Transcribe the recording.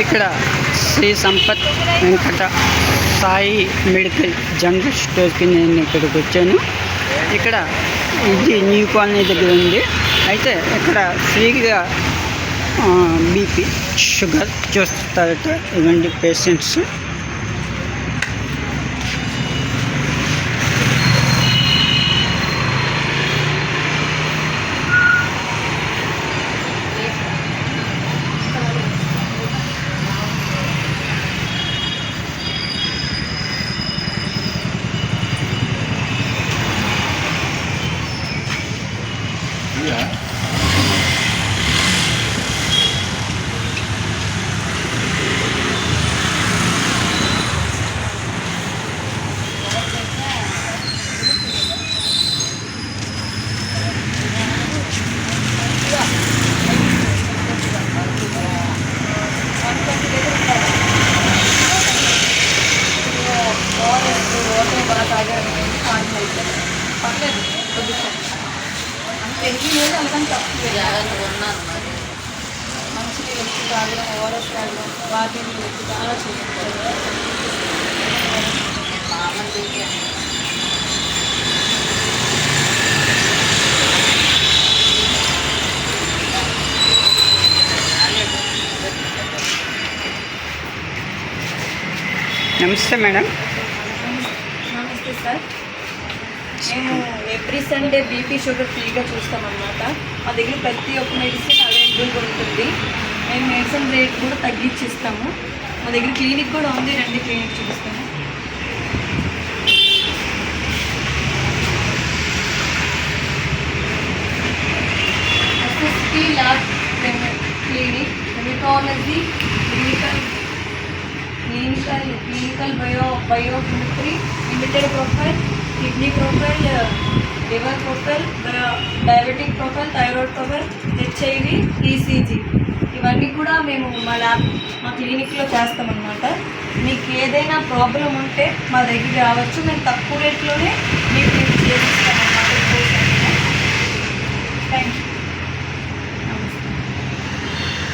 ఇక్కడ Shri Sampath Venkata Sai medical general స్టోర్కి నేను ఇక్కడికి వచ్చాను. ఇక్కడ ఇది న్యూ కాలనీ దగ్గర ఉంది. అయితే ఇక్కడ ఫ్రీగా బీపీ షుగర్ చూస్తారట. ఇవన్నీ పేషెంట్స్. మంచిగా వచ్చి తాగడం, ఓఆర్ఎస్ తాగడం, వాకింగ్ చాలా చేస్తారు. నమస్తే మేడం. నమస్తే సార్. మేము ఎవ్రీ సండే బీపీ షుగర్ ఫ్రీగా చూస్తామన్నమాట. మా దగ్గర ప్రతి ఒక్క మెడిసిన్ అవైలబుల్గా ఉంటుంది. మేము మెడిసిన్ రేట్ కూడా తగ్గించిస్తాము. మా దగ్గర క్లినిక్ కూడా ఉంది. రండి, క్లినిక్ చూపిస్తాము. SSP lab clinic, haematology, clinical biochemistry, limited profile, kidney profile, liver profile, diabetic profile, thyroid profile, HIV, ECG ఇవన్నీ కూడా మేము మా క్లినిక్లో చేస్తామన్నమాట. మీకు ఏదైనా ప్రాబ్లం ఉంటే మా దగ్గర రావచ్చు. మేము తక్కువ రేట్లోనే మీకు చేస్తామన్నమాట. Thank you.